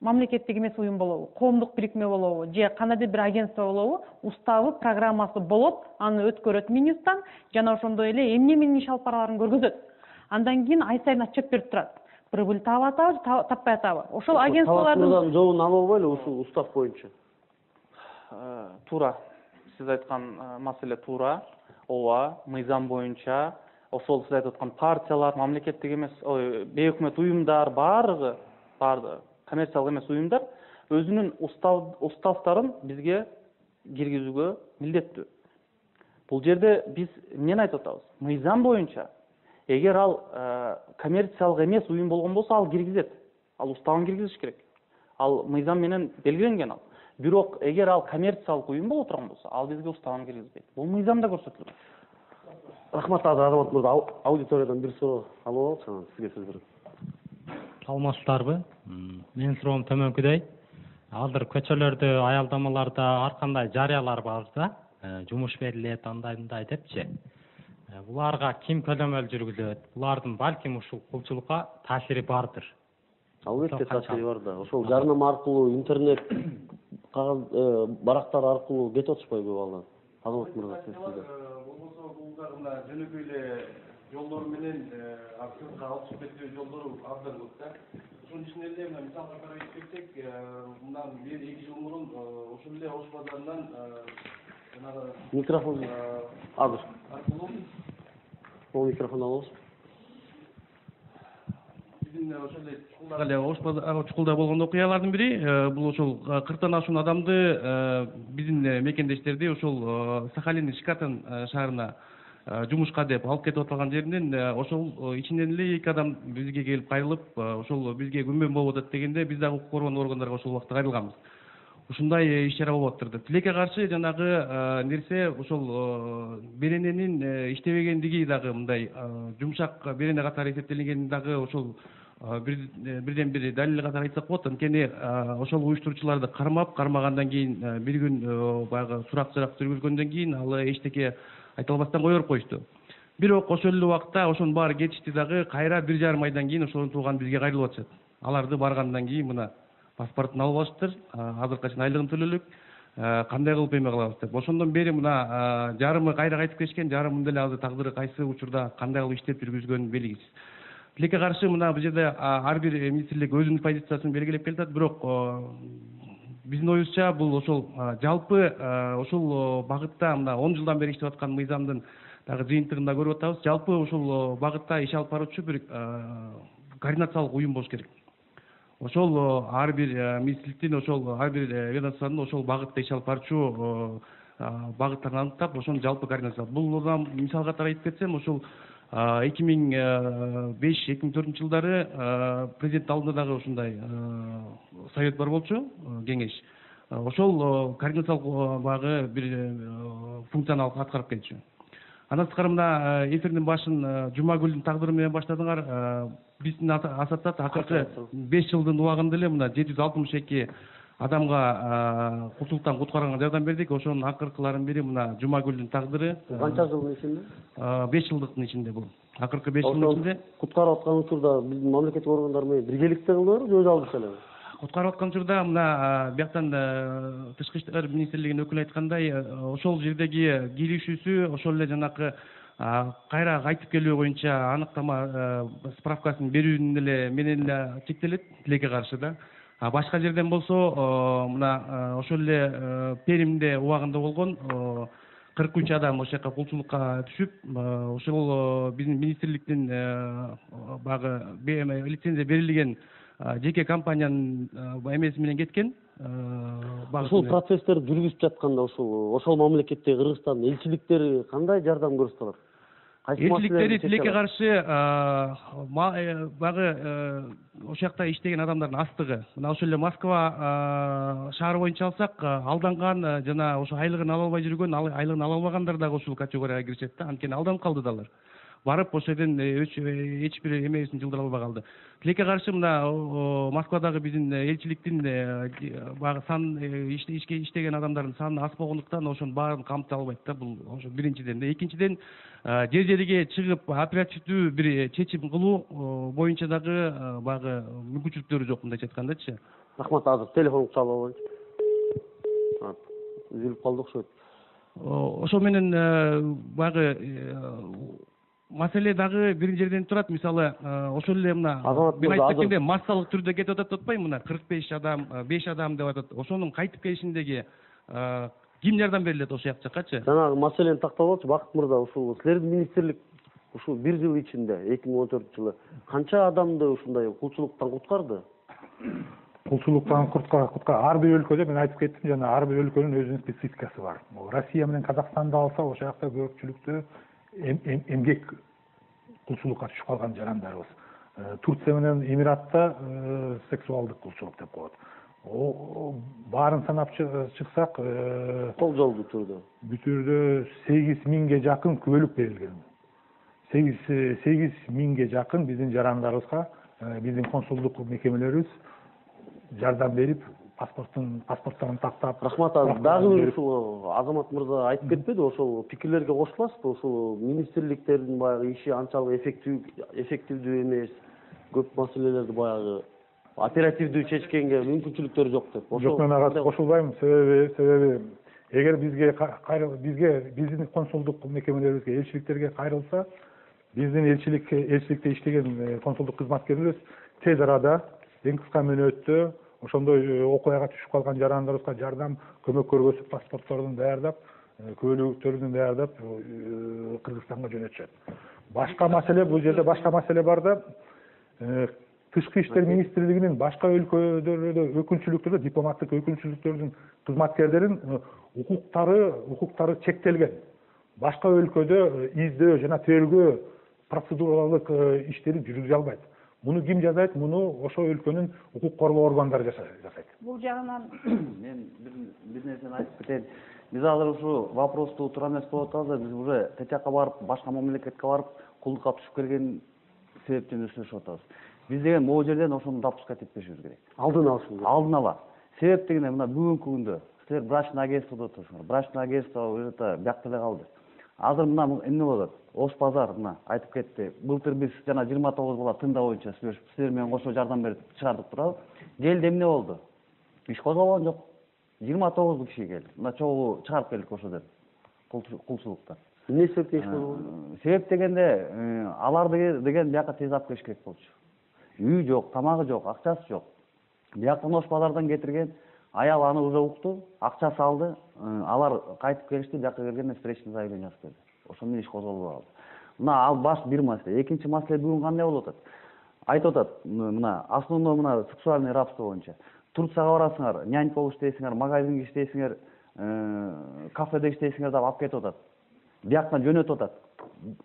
мамлекеттик эмес уюм болобу, коомдук бирикме болобу, же кандайдыр бир агентство болобу, уставы, программасы болот, аны өткөрөт Минюсттан, жана ошондой эле эмне менен иш алып бараларын көргөзөт. Андан кийин ай сайын отчет берип турат. Прибыль таап атабы, таппай атабы. Ошол агентстволордун жообун ала албайлы ушул устав боюнча. Туура. Сиз айткан маселе туура. Ооба, мыйзам боюнча ошол сиз айтып аткан партиялар, мамлекеттик эмес, бейөкмөт уюмдар баардыгы коммерциялык эмес уюмдар өзүнүн уставтарын бизге киргизүүгө милдеттүү. Бул жерде биз эмнени айтып атабыз? Мыйзам боюнча эгер ал коммерциялык эмес уюм болгон болсо ал киргизет. Ал уставын киргизиш керек. Ал мыйзам менен белгиленген ал. Бирок эгер ал коммерциялык уюм боло турган болсо, ал бизге уставын киргизбейт. Бул мыйзамда көрсөтүлгөн. Рахмат Азамат мырза. Аудиториядан бир суроо алып алалычы, анан сизге сөз берем. Саламатсыздарбы? Менин суроом төмөнкүдөй. Азыр көчөлөрдө, аялдамаларда ар кандай жарыялар бар да, жумуш берилет, андай депчи. Буларга ким төлөмөл жүргүзөт? Булардын балким ушул кулчулукка таасири бардыр. Албетте таасири бар да. Ошол жарнама аркылуу, интернет, барактар аркылуу кетип атышпайбы балдар? Азамат мырза, сиз Болбосо бул дагы мына жөнөкөй эле жолдор менен сыртка алып чыгып кетүү жолдору абдан көп да. Ошонун ичинде эле мына мисалга карай кетсек, мындан 1-2 жыл мурун ошол эле Ош базарынан жанагы микрофон азыр. Аркылуу Ол микрофон алыңыз. биздин ошол эле чукулдагы эле чукулда болгон окуялардын бири, бул ошол 40тан ашуун адамды биздин мекендештерди ошол Сахалин Шикатын шаарына жумушка деп алып кетип атылган жеринен ошол ичинен эле 2 адам бизге келип кайрылып, ошол бизге күмөн болуп атат дегенде биз дагы укук коргоон органдарга ошол убакта кайрылганбыз. Ушундай иш чара болуп атырды. Тилекке каршы жанагы нерсе ошол берененин иштебегендиги дагы мындай жумшак берене катары эсептелгени дагы ошол бирден бир далил катары айтсак болот. Анткени ошол уюштуруучуларды кармагандан кийин бир күн баягы сурак жүргүзгөндөн кийин ал эчтеке айта албастан коюп коюшту. Бирок ошол эле убакта ошонун баары кетишти дагы кайра 1,5 айдан кийин ошонун тууганы бизге кайрылып атышат. Аларды баргандан кийин мына паспортун алып алыштыр, азыркыга чейин айлыгын төлөлүк, кандай кылып эме кылабыз деп. Ошондон бери мына жарымы кайра кайтып келишкен, жарымын деле азыр тагдыры кайсы учурда кандай кылып иштеп жүргүзгөнү белгисиз. Тилекке каршы мына бул жерде ар бир министрлик өзүнүн позициясын белгилеп келатат, бирок биздин оюбузча бул ошол жалпы ошол багытта мына 10 жылдан бери иштеп аткан мыйзамдын дагы жыйынтыгында көрүп атабыз. Жалпы ошол багытта иш алып баруучу бир координациялык уюм болуш керек. Ошол ар бир министрликтин, ошол ар бир ведомствонун ошол багытта иш алып барчу багыттарын аныктап, ошону жалпы координациялап. Бул мисал катары айтып кетсем, ошол 2005-2004 жылдары президент алдында дагы ушундай совет бар болчу, кеңеш. Ошол координациялык багы бир функцияны аткарып келчү. Андан тышкары мына эфирдин башын Жумагүлдүн тагдыры менен баштадыңар. Биздин ассоциация акыркы 5 жылдын убагында эле мына 762 адамга кулчулуктан куткарганга жардам бердик. Ошонун акыркыларынын бири мына Жумагүлдүн тагдыры. Канча жылдын ичинде? 5 жылдыктын ичинде бул. Акыркы 5 жылдын ичинде куткарып аткан учурда биздин мамлекеттик органдар менен биргеликте кылдыңарбы же өз алдынча эле? Куткарып аткан учурда мына бияктан Тышкы иштер министрлигинин өкүлү айткандай, ошол жердеги киришүүсү ошол эле жанакы кайра кайтып келүү боюнча аныктама справкасын берүүнүн эле менен эле чектелет, тилекке каршы да. Башка жерден болсо мына ошол эле Перимде убагында болгон 43 адам ошол жака кулчулукка түшүп, ошол биздин министрликтин багы лицензия берилген жеке компаниянын эмеси менен кеткен. Ушул процесстер жүргүзүп жатканда ошол мамлекеттеги Кыргызстандын элчиликтери кандай жардам көрсөтөт? Элчиликтери тилекке каршы багы ошол жакта иштеген адамдардын астыгы. Мына ошол эле Москва шаары боюнча алсак, алданган жана ошо айлыгын ала албай жүргөн, айлыгын ала албагандар дагы ушул категорияга киришет да. Анткени алданып калды да алар. Барып ошол жерден эч бир эмесин жылдыра албай калды. Тилекке каршы мына Москвадагы биздин элчиликтин багы сан иштеген адамдардын саны аз болгондуктан ошонун баарын камтый албайт да. Бул ошо биринчиден. Экинчиден жер жериге чыгып оперативдүү бир чечим кылуу боюнча дагы багы мүмкүнчүлүктөрү жок, мындайча айткандачы. Рахмат, азыр телефон чалып алайынчы. Үзүлүп калды окшойт. Ошол менен багы маселе дагы бир жерден турат. Мисалы, ошол эле мына мен айтып кеткендей массалык түрдө кетип атат деп атпайбы, мына 45 адам, 5 адам деп атат. Ошонун кайтып келишиндеги ким жардам берилет ошол жакчакачы? Жанагы маселени тактап алчы, Бакыт мырза, ушул силердин министрлик ушул 1 жыл ичинде 2014 жылы канча адамды ушундай кулчулуктан куткарды? кулчулуктан куртка ар бир өлкөдө мен айтып кеттим жана ар бир өлкөнүн өзүнүн спецификасы бар. Россия менен Казакстанды алса, ошол жакта көпчүлүктүү эмгек кулчулукка түшүп калган жарандарыбыз. Турция менен Эмиратта сексуалдык кулчулук деп коет. Баарын санап чыксак, кол жолду бүтүрдө 8000ге жакын күбөлүк берилген. 8000ге жакын биздин жарандарыбызга биздин консулдук мекемелерибиз жардам берип, паспорттарын тактап. Рахмат, дагы бир ушул Азамат мырза айтып кетпеди, ошол пикирлерге кошуласызбы? Ушул министрликтердин баягы иши анчалык эффективдүү эмес, көп маселелерди баягы оперативдүү чечкенге мүмкүнчүлүктөрү жок деп. Жок, мен ага кошулбайм. Себеби эгер биздин консулдук мекемелерибизге, элчиликтерге кайрылса, биздин элчиликте иштеген консулдук кызматкерлерибиз тез арада, эң кыска мөөнөттө ошондой окуяга түшүп калган жарандарыбызга жардам, көмөк көргөзүп, паспортторун даярдап, күбөлүктөрүн даярдап, Кыргызстанга жөнөтүшөт. Башка маселе, бул жерде башка маселе бар да, Тышкы иштер министрлигинин башка өлкөлөрдө өкүнчүлүктөрдө, дипломаттык өкүнчүлүктөрдүн кызматкерлерин укуктары чектелген. Башка өлкөдө издөө жана тергөө процедуралык иштери жүргүзө албайт. Муну ким жасайт? Муну ошол өлкөнүн укук коргоо органдары жасайт. Бул жагынан мен бир нерсени айтып кетейин. Биз азыр ушу вопросту туура эмес болуп атабыз да, биз уже ТЧК барып, башка мамлекетке барып, кулдукка түшүп келген себептен сүйлөшүп атабыз. Биз деген могу жерден ошону допускать этпешибиз керек. Алдын алыш керек. Алдын ала. Себеп дегенде мына бүгүнкү күндө силер брачный агентстводо турсуңар. Брачный агентство уже биякта эле калды. Азыр мына эмне болот? Ош базар мына айтып кетти. Былтыр биз жана 29 бала тында боюнча сүйлөшүп, силер менен кошо жардам берип чыгардык турабы? Келди, эмне болду? Иш козголгон жок. 29 киши келди. Мына чогуу чыгарып келдик ошодон. Кулчулуктан. Эмне себептен иш козголду? Себеп дегенде аларды деген бияка тез алып келиш керек болчу. Үй жок, тамагы жок, акчасы жок. Бияктан Ош базардан кетирген, аял аны уже укту, акчасы алды, алар кайтып келишти, бияка келгенде встречный заявление жазып берди. Ошону менен иш козголбой калды. Мына ал баш бир маселе. Экинчи маселе бүгүн кандай болуп атат? Айтып атат, мына основной мына сексуальный рабство боюнча. Турцияга барасыңар, нянька болуп иштейсиңер, магазинге иштейсиңер, кафеде иштейсиңер деп алып кетип атат. Бияктан жөнөтүп атат.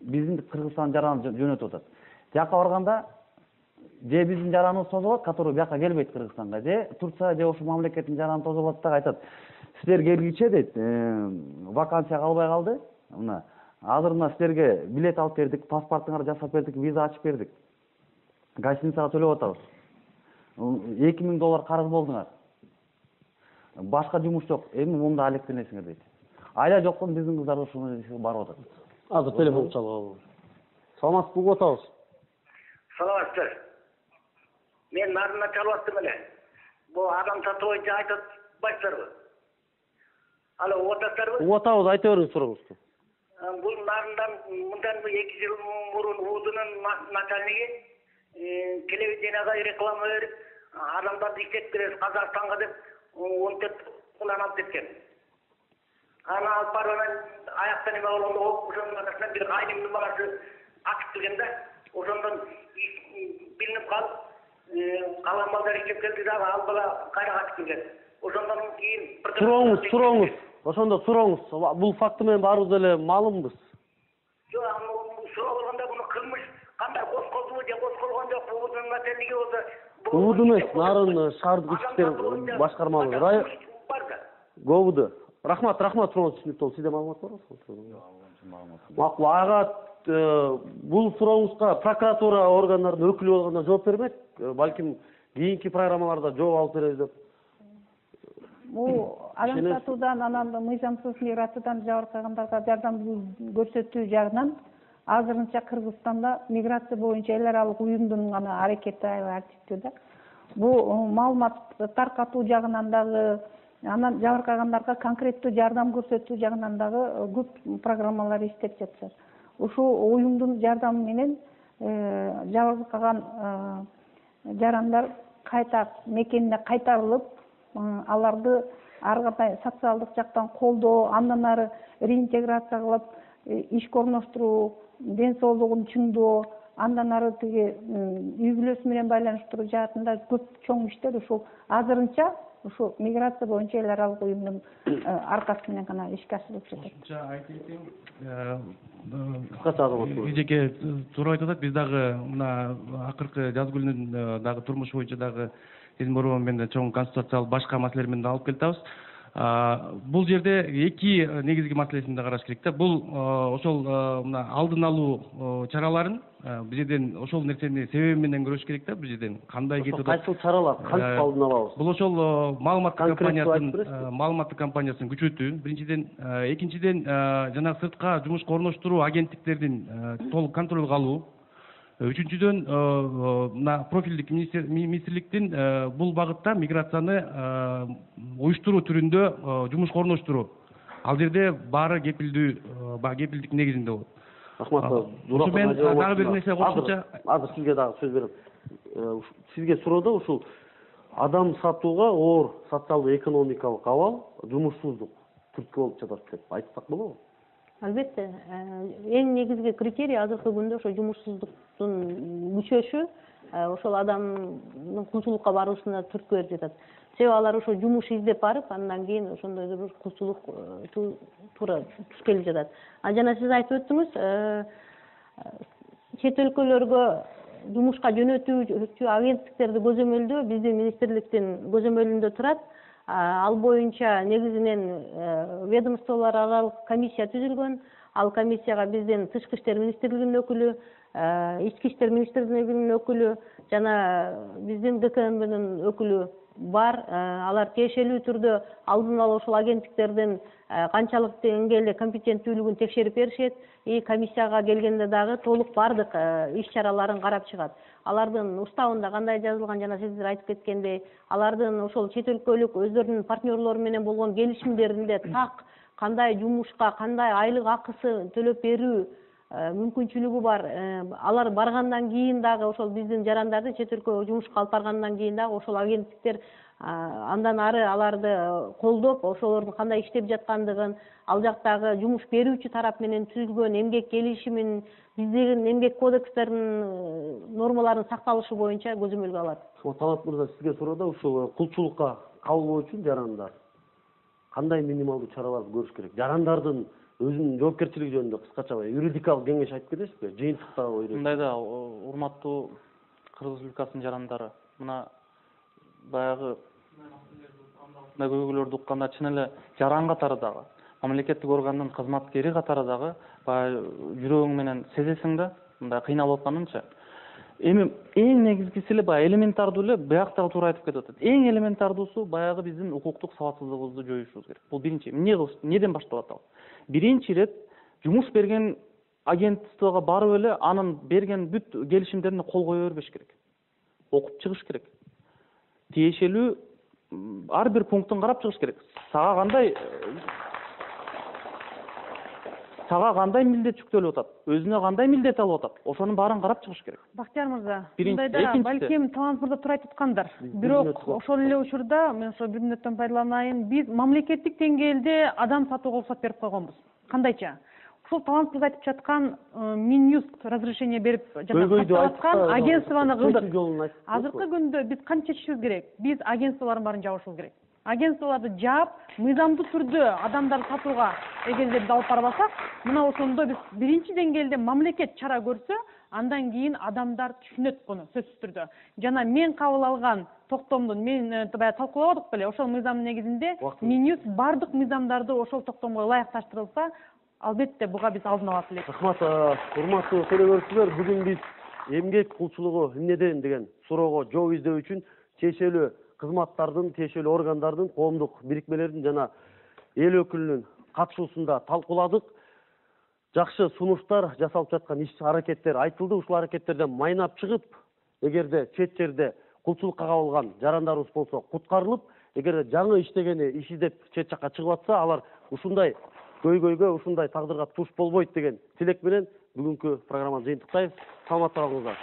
Биздин Кыргызстан жараны жөнөтүп атат. Бияка барганда же биздин жараныбыз тозулат, который бияка келбейт Кыргызстанга, же Турция же ошол мамлекеттин жараны тозулат да айтат. Силер келгиче дейт, вакансия калбай калды. Мына азыр мына силерге билет алып бердик, паспортуңарды жасап бердик, виза ачып бердик. Гостиницага төлөп атабыз. $2000 карыз болдуңар. Башка жумуш жок. Эми мында алектенесиңер дейт. Айла жоктон биздин кыздар ушуну барып атат. Азыр телефон чалып. Саламатсыз, угуп атабыз. Саламатсыздар. Мен нарына чалып аттым эле. Бул адам сатуу боюнча айтып атпайсыздарбы? Алло, угуп атасыздарбы? Угуп атабыз, айта бериңиз сурооңузду. Бул нарындан мындан 2 жыл мурун УУДунун начальниги телевиденияга реклама берип, адамдарды иштеп беребиз Казакстанга деп 14 кулан алып кеткен. Ана алып барып аяктан эме болгондо ошонун арасынан бир айнымдын баласы ачып келген да, ошондон билинип калып, калган балдар иштеп келди дагы ал бала кайра качып келген. Ошондон кийин Сурооңуз. Ошондо сурооңуз. Бул факты менен баарыбыз эле маалымбыз. Жок, суроо болгондо буну кылмыш кандай козголдубу же козголгон жок, УУДунун начальниги болсо УУД эмес, Нарын шаардык ички иштер башкармалыгы район ГОБУД. Рахмат, сурооңуз түшүнүктүү болду. Сизде маалымат барбы? Макул, ага бул сурооңузга прокуратура органдарынын өкүлү болгондо жооп бермек. Балким кийинки программаларда жооп алып беребиз деп. Бул адам сатуудан, анан мыйзамсыз миграциядан жабыркагандарга жардам көрсөтүү жагынан азырынча Кыргызстанда миграция боюнча эл аралык уюмдун гана аракети аябай активдүү да. Бул маалымат таркатуу жагынан дагы, анан жабыркагандарга конкреттүү жардам көрсөтүү жагынан дагы көп программалар иштеп жатышат. Ушул уюмдун жардамы менен жабыркаган жарандар кайта мекенине кайтарылып, аларды ар кандай социалдык жактан колдоо, андан ары реинтеграция кылып, ишке орноштуруу, ден соолугун чыңдоо, андан ары тиги үй бүлөсү менен байланыштыруу жаатында көп чоң иштер ушул азырынча ушул миграция боюнча эл аралык уюмдун аркасы менен гана ишке ашырылып жатат. Кошумча айта кетейин, кыскача эжеке туура айтып атат. Биз дагы мына акыркы Жазгүлдүн дагы турмуш боюнча дагы сиздин борбор менен чоң консультациялык башка маселелер менен алып келип атабыз. Бул жерде эки негизги маселесин да караш керек да. Бул ошол мына алдын алуу чараларын бул жерден ошол нерсени себеби менен көрүш керек да. Бул жерден кандай кетип атат? Кайсыл чаралар, кантип алдын алабыз? Бул ошол маалыматтык кампаниясын күчөтүү биринчиден, экинчиден жанагы сыртка жумушка орноштуруу агенттиктердин толук контролго алуу. Үчүнчүдөн мына профилдик министрликтин бул багытта миграцияны уюштуруу түрүндө жумушка орноштуруу. Ал жерде баары кепилдик негизинде болот. Рахмат. Ошо мен дагы бир нерсе кошумча. Азыр сизге дагы сөз берем. Сизге суроодо ушул адам сатууга оор социалдык экономикалык абал, жумушсуздук түрткү болуп жатат деп айтсак болобу? Албетте, эң негизги критерий азыркы күндө ошо жумушсуздуктун күчөшү, ошол адамдын кулчулукка баруусуна түрткү берип жатат. Себеби алар ошо жумуш издеп барып, андан кийин ошондой бир кулчулук туура туш келип жатат. Жана сиз айтып өттүңүз, чет өлкөлөргө жумушка жөнөтүүчү агенттиктерди көзөмөлдөө биздин министрликтин көзөмөлүндө турат. Ал боюнча негизинен ведомстволор аралык комиссия түзүлгөн. Ал комиссияга биздин Тышкы иштер министрлигинин өкүлү, Ички иштер министрлигинин өкүлү жана биздин ГКМБнын өкүлү бар. Алар тиешелүү түрдө алдын ала ошол агенттиктердин канчалык деңгээлде компетенттүүлүгүн текшерип беришет. Комиссияга келгенде дагы толук бардык иш-чараларын карап чыгат. Алардын уставында кандай жазылган, жана сиздер айтып кеткендей, алардын ошол чет өлкөлүк өздөрүнүн партнерлору менен болгон келишимдеринде так кандай жумушка, кандай айлык акысы төлөп берүү мүмкүнчүлүгү бар. Алар баргандан кийин дагы ошол биздин жарандарды чет өлкөгө жумушка алып баргандан кийин дагы ошол агенттиктер андан ары аларды колдоп, ошолордун кандай иштеп жаткандыгын, ал жактагы жумуш берүүчү тарап менен түзүлгөн эмгек келишимин, биздин эмгек кодекстеринин нормаларынын сакталышы боюнча көзөмөлгө алат. Талап мырза, сизге суроодо ушул кулчулукка кабылуу үчүн жарандар кандай минималдуу чараларды көрүш керек? Жарандардын өзүнүн жоопкерчилиги жөнүндө кыскача юридикалык кеңеш айтып кетесизби? Жыйынтыкта ойдойт. Мындай да, урматтуу Кыргыз Республикасынын жарандары, мына баягы мына көйгөйлөрдү укканда чын эле жаран катары дагы, мамлекеттик органдын кызматкери катары дагы баягы жүрөгүң менен сезесиң да, мындай кыйналып атканынча. Эми эң негизгиси эле баягы элементардуу эле бияктагы туура айтып кетип атат. Эң элементардуусу баягы биздин укуктук сабатсыздыгыбызды жоюшубуз керек. Бул биринчи. Эмнеден башталат ал? Биринчи ирет жумуш берген агентствого барып эле анын берген бүт келишимдерине кол кое бербеш керек. Окуп чыгыш керек. Тиешелүү ар бир пунктун карап чыгыш керек. Сага кандай милдет жүктөлүп атат, өзүнө кандай милдет алып атат, ошонун баарын карап чыгыш керек. Бактияр мырза, мындайда балким Талант мырза туура айтып аткандар. Бирок ошол эле учурда мен ошо бир мүнөттөн пайдаланайын. Биз мамлекеттик деңгээлде адам сатууга уруксат берип койгонбуз. Кандайча? Ушул Талант мырза айтып жаткан Минюст разрешение берип жаткан агентствону кылдык. Азыркы күндө биз кантип чечишибиз керек? Биз агентстволордун баарын жабышыбыз керек. Агентстволорду жаап, мыйзамдуу түрдө адамдарды сатууга эгерде биз алып барбасак, мына ошондо биз биринчи деңгээлде мамлекет чара көрсө, андан кийин адамдар түшүнөт буну сөзсүз түрдө. Жана мен кабыл алган токтомдун мен баягы талкуулабадык беле, ошол мыйзамдын негизинде Минюст бардык мыйзамдарды ошол токтомго ылайыкташтырылса, албетте буга биз алдын ала элек. Рахмат, урматтуу көрүүчүлөр, бүгүн биз эмгек кулчулугу эмнеден деген суроого жооп издөө үчүн тиешелүү кызматтардын, тиешелүү органдардын, коомдук бирикмелердин жана эл өкүлүнүн катышуусунда талкууладык. Жакшы сунуштар жасалып жаткан иш-аракеттер айтылды. Ушул аракеттерден майнап чыгып, эгерде чет жерде кулчулукка кабылган жарандарыбыз болсо куткарылып, эгерде жаңы иштегени иш издеп чет жакка чыгып атса, алар ушундай көйгөйгө, ушундай тагдырга туш болбойт деген тилек менен бүгүнкү программаны жыйынтыктайбыз. Саламатта болуңуздар.